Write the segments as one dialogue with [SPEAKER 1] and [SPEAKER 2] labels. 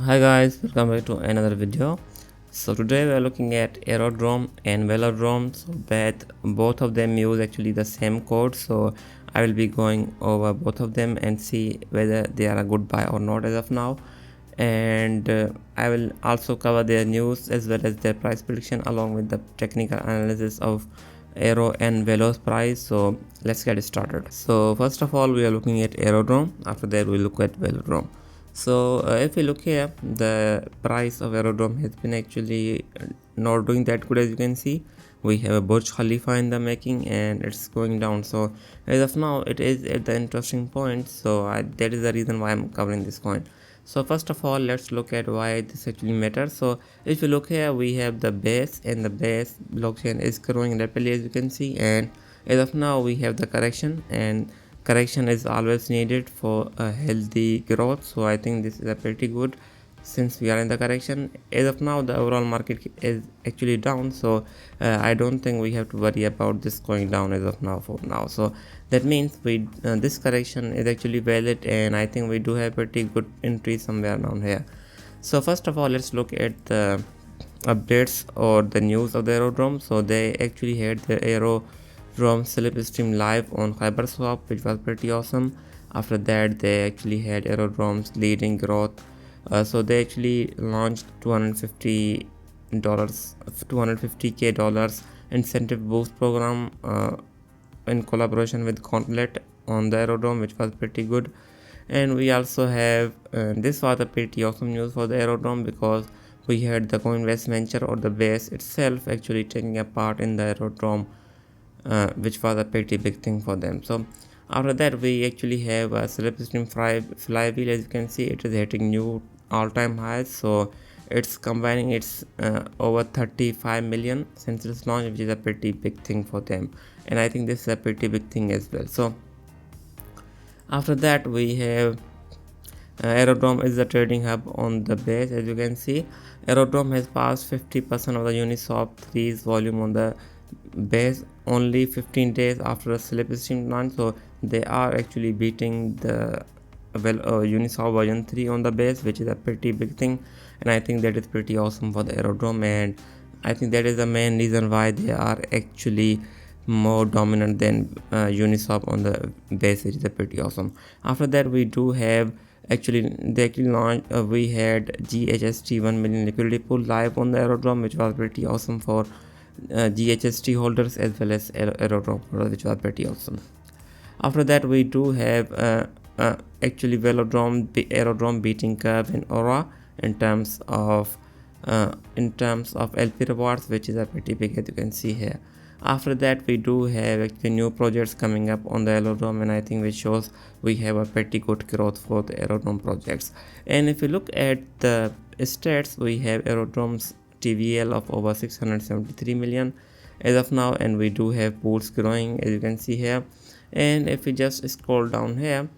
[SPEAKER 1] Hi guys, welcome back to another video. So today we are looking at Aerodrome and Velodrome. So both of them use actually the same code. So I will be going over both of them and see whether they are a good buy or not as of now. And I will also cover their news as well as their price prediction along with the technical analysis of Aero and Velo's price. So let's get started. So first of all, we are looking at Aerodrome. After that, we look at Velodrome. So if we look here, the price of Aerodrome has been actually not doing that good. As you can see, we have a Burj Khalifa in the making and it's going down. So as of now, it is at the interesting point. So that is the reason why I'm covering this coin. So first of all, let's look at why this actually matters. So if you look here, we have the base, and the base blockchain is growing rapidly, as you can see. And as of now, we have the correction, and correction is always needed for a healthy growth. So I think this is a pretty good, since we are in the correction. As of now, the overall market is actually down, so I don't think we have to worry about this going down as of now for now. So that means this correction is actually valid, and I think we do have pretty good entry somewhere down here. So first of all, let's look at the updates or the news of the Aerodrome. So they actually had the Aerodrome slipstream live on Hyperswap, which was pretty awesome. After that, they actually had Aerodrome's leading growth. So they actually launched $250K dollars incentive boost program in collaboration with Gauntlet on the Aerodrome, which was pretty good. And we also have this was a pretty awesome news for the Aerodrome, because we had the Coinvest venture or the base itself actually taking a part in the Aerodrome, which was a pretty big thing for them. So after that, we actually have a slipstream flywheel. As you can see, it is hitting new all-time highs. So it's combining its over 35 million since its launch, which is a pretty big thing for them, and I think this is a pretty big thing as well. So after that, we have Aerodrome is the trading hub on the base. As you can see, Aerodrome has passed 50% of the Uniswap 3's volume on the base only 15 days after a slipstream launch. So they are actually beating the Uniswap version 3 on the base, which is a pretty big thing, and I think that is pretty awesome for the Aerodrome, and I think that is the main reason why they are actually more dominant than Uniswap on the base, which is a pretty awesome. After that, we do have they actually launched we had GHST 1 million liquidity pool live on the Aerodrome, which was pretty awesome for GHST holders as well as Aerodrome holders, which was pretty awesome. After that, we do have actually Aerodrome beating Curve and Aura in terms of LP rewards, which is a pretty big, as you can see here. After that, we do have actually new projects coming up on the Aerodrome, and I think which shows we have a pretty good growth for the Aerodrome projects. And if you look at the stats, we have Aerodrome's TVL of over 673 million as of now, and we do have pools growing, as you can see here. And if we just scroll down here,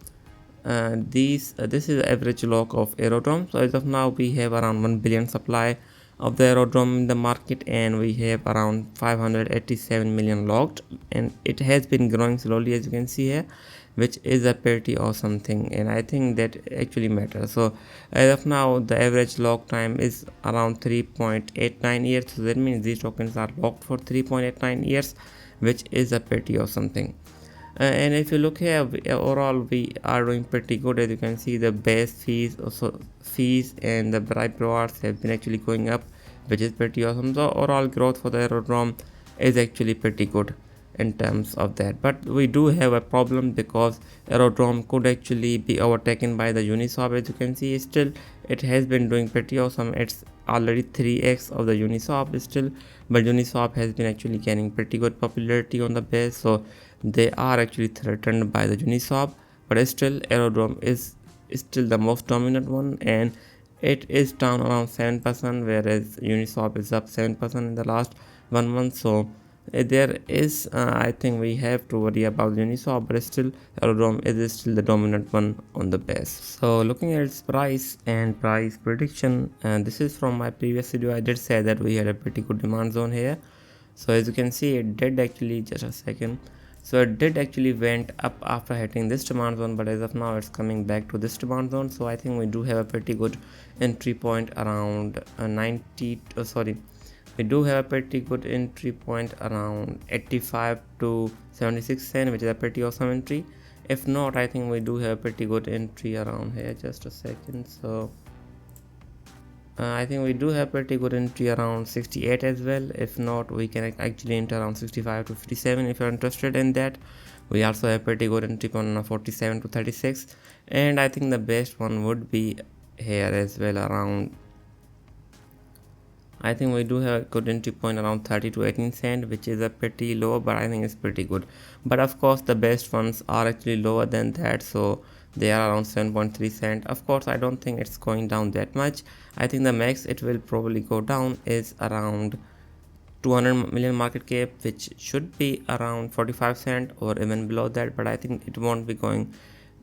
[SPEAKER 1] this is the average lock of Aerodrome. So as of now, we have around 1 billion supply of the Aerodrome in the market, and we have around 587 million locked, and it has been growing slowly, as you can see here, which is a pretty awesome thing, and I think that actually matters. So as of now, the average lock time is around 3.89 years. So that means these tokens are locked for 3.89 years, which is a pretty awesome thing. And if you look here, overall we are doing pretty good. As you can see, the base fees and the bribe rewards have been actually going up, which is pretty awesome. So overall growth for the Aerodrome is actually pretty good in terms of that. But we do have a problem, because Aerodrome could actually be overtaken by the Uniswap. As you can see, still it has been doing pretty awesome. It's already 3x of the Uniswap still, but Uniswap has been actually gaining pretty good popularity on the base, so they are actually threatened by the Uniswap. But still, Aerodrome is still the most dominant one, and it is down around 7%, whereas Uniswap is up 7% in the last 1 month. So there is I think we have to worry about Uniswap, but still Aerodrome is still the dominant one on the base. So looking at its price and price prediction, and this is from my previous video, I did say that we had a pretty good demand zone here. So as you can see, it did actually, just a second. So it did actually went up after hitting this demand zone, but as of now it's coming back to this demand zone. So I think we do have a pretty good entry point around 90 sorry, we do have a pretty good entry point around 85 to 76 cent, which is a pretty awesome entry. If not, I think we do have a pretty good entry around here. Just a second. So I think we do have pretty good entry around 68 as well. If not, we can actually enter around 65 to 57 if you're interested in that. We also have pretty good entry on 47 to 36, and I think the best one would be here as well around. I think we do have a good entry point around 30 to 18 cent, which is a pretty low, but I think it's pretty good. But of course the best ones are actually lower than that, so they are around 7.3 cent. Of course I don't think it's going down that much. I think the max it will probably go down is around 200 million market cap, which should be around 45 cent or even below that, but I think it won't be going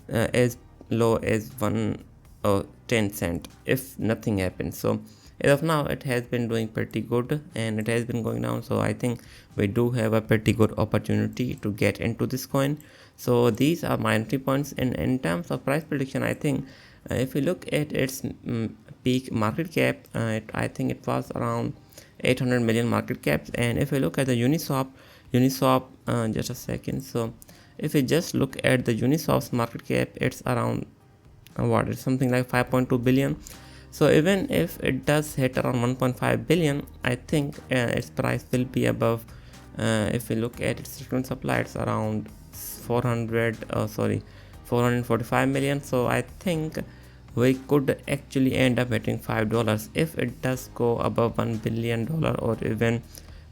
[SPEAKER 1] as low as 1 or 10 cent if nothing happens. So as of now it has been doing pretty good and it has been going down, so I think we do have a pretty good opportunity to get into this coin. So these are my entry points. And in terms of price prediction, I think if we look at its peak market cap, I think it was around 800 million market caps. And if we look at the Uniswap, just a second. So if we just look at the Uniswap's market cap, it's around what, it's something like 5.2 billion. So even if it does hit around 1.5 billion, I think its price will be above. If we look at its frequent supply, it's around 445 million. So I think we could actually end up hitting $5 if it does go above $1 billion or even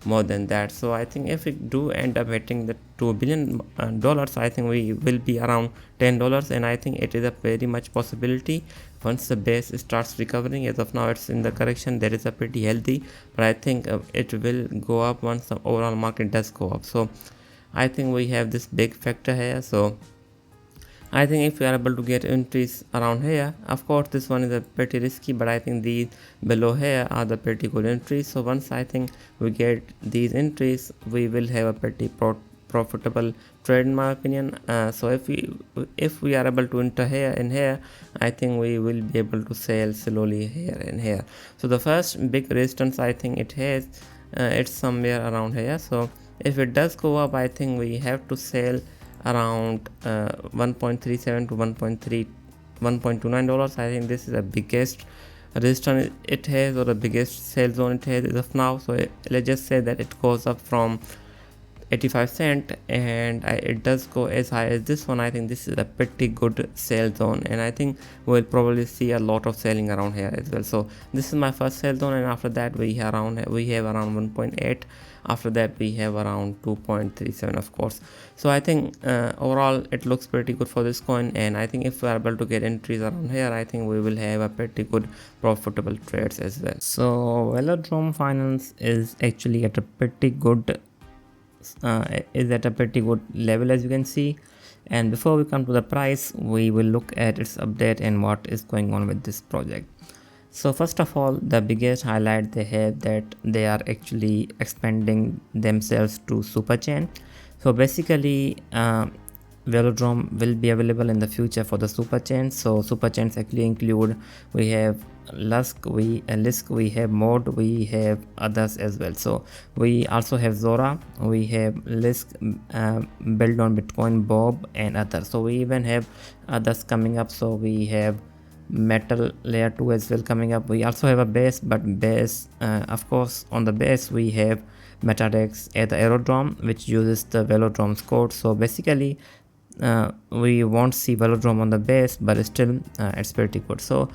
[SPEAKER 1] more than that. So I think if we do end up hitting the $2 billion, I think we will be around $10, and I think it is a very much possibility once the base starts recovering. As of now it's in the correction, that is a pretty healthy, but I think it will go up once the overall market does go up. So I think we have this big factor here. So I think if we are able to get entries around here, of course this one is a pretty risky, but I think these below here are the pretty good entries. So once I think we get these entries, we will have a pretty profitable trade in my opinion. So if we are able to enter here and here, I think we will be able to sell slowly here and here. So the first big resistance I think it has, it's somewhere around here. So if it does go up, I think we have to sell around 1.37 to 1.29 dollars. I think this is the biggest resistance it has, or the biggest sell zone it has as of now. So let's just say that it goes up from 85 cent and it does go as high as this one. I think this is a pretty good sell zone, and I think we'll probably see a lot of selling around here as well. So this is my first sell zone, and after that we have around 1.8. After that we have around 2.37 of course. So I think overall it looks pretty good for this coin, and I think if we are able to get entries around here, I think we will have a pretty good profitable trades as well. So Velodrome Finance is actually at a pretty good level, as you can see. And before we come to the price, we will look at its update and what is going on with this project. So first of all, the biggest highlight they have that they are actually expanding themselves to super chain. So basically Velodrome will be available in the future for the super chains. So super chains actually include, we have Lisk, we have Mod, we have others as well. So we also have Zora, we have Lisk, Build on Bitcoin, Bob, and others. So we even have others coming up. So we have Metal Layer 2 as well coming up. We also have a base, but base of course on the base we have MetaDex at the Aerodrome, which uses the Velodrome's code. So basically we won't see Velodrome on the base, but still it's pretty good. So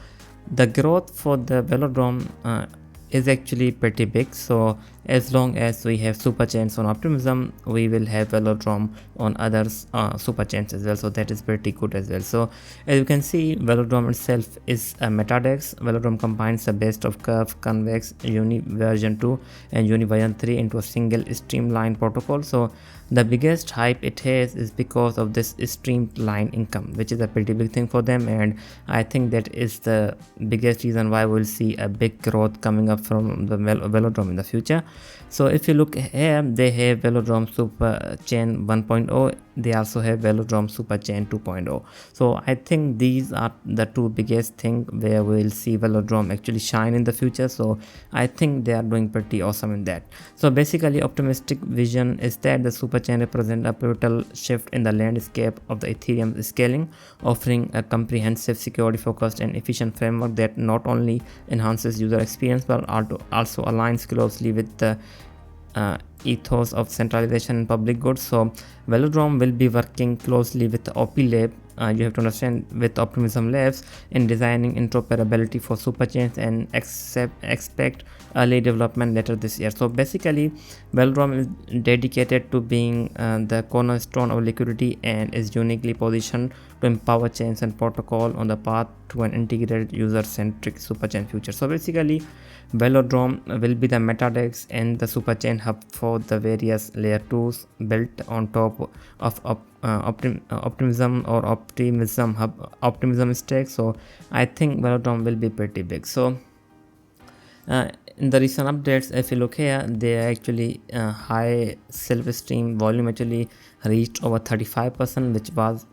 [SPEAKER 1] the growth for the Velodrome is actually pretty big. So as long as we have super chains on Optimism, we will have Velodrome on others super chains as well. So that is pretty good as well. So as you can see, Velodrome itself is a MetaDex. Velodrome combines the best of Curve, Convex, Uni version 2 and Uni version 3 into a single streamlined protocol. So the biggest hype it has is because of this streamlined income, which is a pretty big thing for them, and I think that is the biggest reason why we'll see a big growth coming up from the Velodrome in the future. So if you look here, they have Velodrome Super Chain 1.0. They also have Velodrome Super Chain 2.0. So I think these are the two biggest things where we'll see Velodrome actually shine in the future. So I think they are doing pretty awesome in that. So basically, optimistic vision is that the Super Chain represent a pivotal shift in the landscape of the Ethereum scaling, offering a comprehensive, security-focused, and efficient framework that not only enhances user experience but also aligns closely with the ethos of centralization and public goods. So Velodrome will be working closely with the OP Lab. You have to understand, with Optimism Labs, in designing interoperability for superchains, and expect early development later this year. So basically, Velodrome is dedicated to being the cornerstone of liquidity and is uniquely positioned to empower chains and protocol on the path to an integrated user-centric superchain future. So basically, Velodrome will be the MetaDex and the superchain hub for the various layer 2s built on top of Optimism stack. So I think Velodrome will be pretty big. So in the recent updates, if you look here, they actually high self-esteem volume actually reached over 35%, which was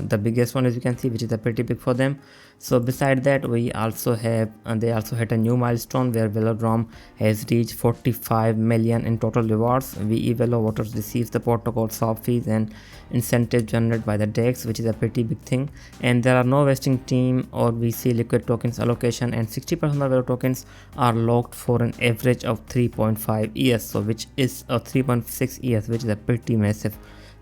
[SPEAKER 1] the biggest one, as you can see, which is pretty big for them. So beside that, we also have they also hit a new milestone where Velodrome has reached 45 million in total rewards. VE Velo voters receives the protocol swap fees and incentives generated by the DEX, which is a pretty big thing. And there are no vesting team or VC liquid tokens allocation, and 60% of Velo tokens are locked for an average of 3.5 years, so which is a 3.6 years, which is a pretty massive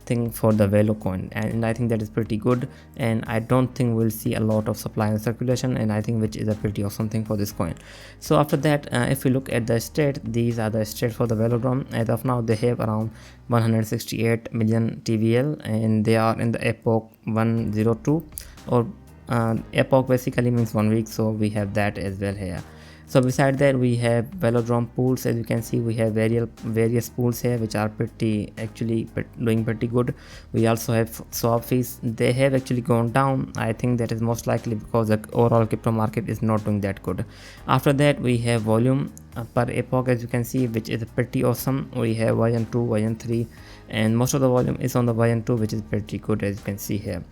[SPEAKER 1] thing for the Velo Coin, and I think that is pretty good. And I don't think we'll see a lot of supply and circulation, and I think which is a pretty awesome thing for this coin. So after that, if we look at the state, these are the states for the Velodrome. As of now, they have around 168 million TVL, and they are in the epoch 102, or epoch basically means 1 week, so we have that as well here. So beside that, we have Velodrome pools. As you can see, we have various pools here which are doing pretty good. We also have swap fees. They have actually gone down. I think that is most likely because the overall crypto market is not doing that good. After that, we have volume per epoch, as you can see, which is pretty awesome. We have version 2, version 3, and most of the volume is on the version 2, which is pretty good, as you can see here.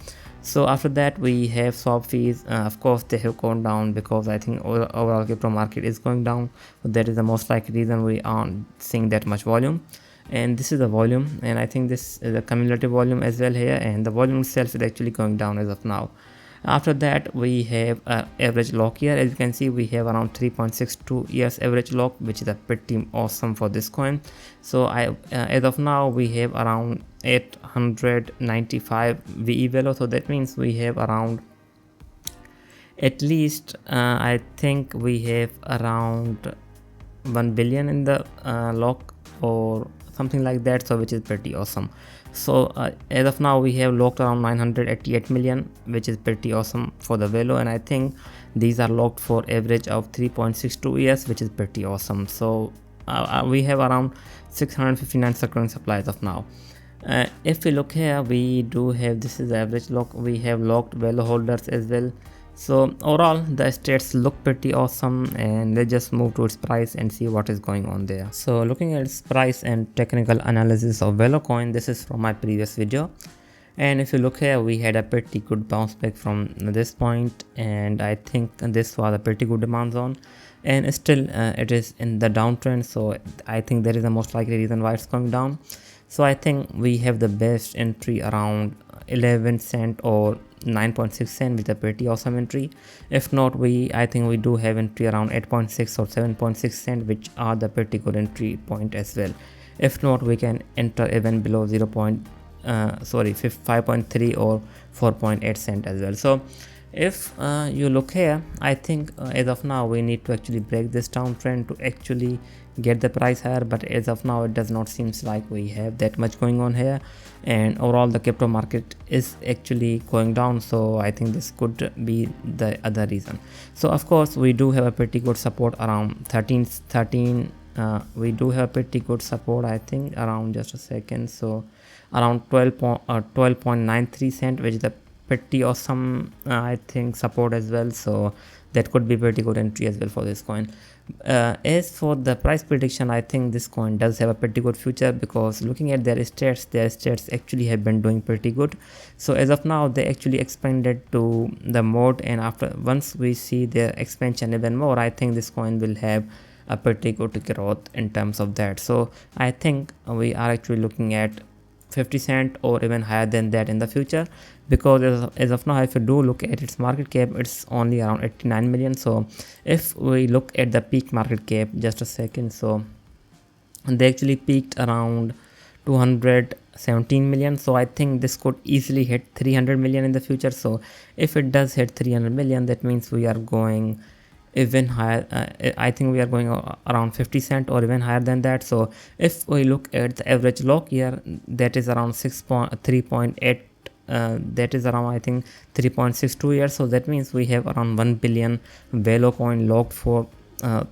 [SPEAKER 1] So after that, we have swap fees. Of course, they have gone down because I think overall crypto market is going down. That is the most likely reason we aren't seeing that much volume. And this is the volume, and I think this is a cumulative volume as well here, and the volume itself is actually going down as of now. After that, we have average lock year. As you can see, we have around 3.62 years average lock, which is a pretty awesome for this coin. So as of now, we have around 895 VE Velo. So that means we have around, at least I think we have around 1 billion in the lock or something like that, so which is pretty awesome. So as of now, we have locked around 988 million, which is pretty awesome for the Velo, and I think these are locked for average of 3.62 years, which is pretty awesome. So we have around 659 circulating supply as of now. If we look here, we do have, this is the average lock. We have locked Velo holders as well. So overall, the stats look pretty awesome, and let's just move to its price and see what is going on there. So looking at its price and technical analysis of Velo Coin, this is from my previous video. And if you look here, we had a pretty good bounce back from this point, and I think this was a pretty good demand zone, and still it is in the downtrend. So I think that is the most likely reason why it's going down. So I think we have the best entry around 11 cent or 9.6 cent, with a pretty awesome entry. If not, I think we do have entry around 8.6 or 7.6 cent, which are the pretty good entry point as well. If not, we can enter even below 5.3 or 4.8 cent as well. So if you look here, I think as of now we need to actually break this downtrend to actually get the price higher, but as of now it does not seems like we have that much going on here, and overall the crypto market is actually going down. So I think this could be the other reason. So of course, we do have a pretty good support around 13. We do have pretty good support, I think around, just a second, so around 12.93 cent, which is the pretty awesome I think support as well, so that could be pretty good entry as well for this coin. As for the price prediction, I think this coin does have a pretty good future, because looking at their stats actually have been doing pretty good. So as of now, they actually expanded to the mode, and after once we see their expansion even more, I think this coin will have a pretty good growth in terms of that. So I think we are actually looking at 50 cent or even higher than that in the future, because as of now, if you do look at its market cap, it's only around 89 million. So if we look at the peak market cap, just a second, so they actually peaked around 217 million, so I think this could easily hit 300 million in the future. So if it does hit 300 million, that means we are going even higher. I think we are going around 50 cent or even higher than that. So if we look at the average lock year, that is around 3.8, that is around I think 3.62 years. So that means we have around 1 billion Velo coin locked for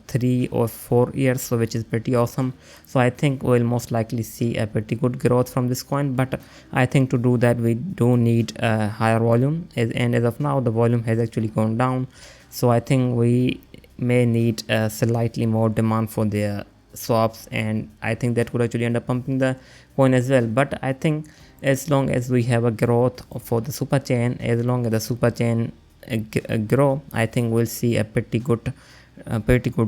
[SPEAKER 1] 3 or 4 years, so which is pretty awesome. So I think we'll most likely see a pretty good growth from this coin, but I think to do that we do need a higher volume, and as of now the volume has actually gone down. So I think we may need slightly more demand for their swaps, and I think that could actually end up pumping the coin as well. But I think as long as we have a growth for the super chain, as long as the super chain grow, I think we'll see a pretty good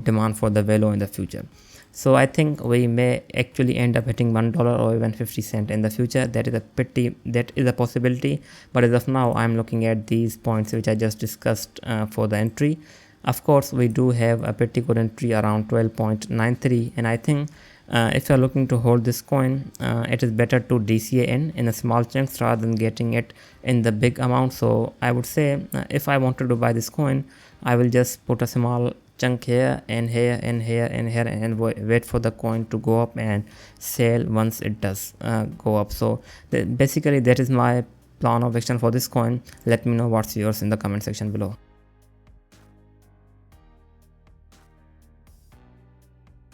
[SPEAKER 1] demand for the Velo in the future. So I think we may actually end up hitting $1 or even 50 cent in the future. That is a possibility. But as of now, I'm looking at these points which I just discussed for the entry. Of course, we do have a pretty good entry around 12.93, and I think if you're looking to hold this coin, it is better to DCA in a small chunks rather than getting it in the big amount. So I would say if I wanted to buy this coin, I will just put a small chunk here and here and here and here, and wait for the coin to go up and sell once it does go up. So basically that is my plan of action for this coin. Let me know what's yours in the comment section below.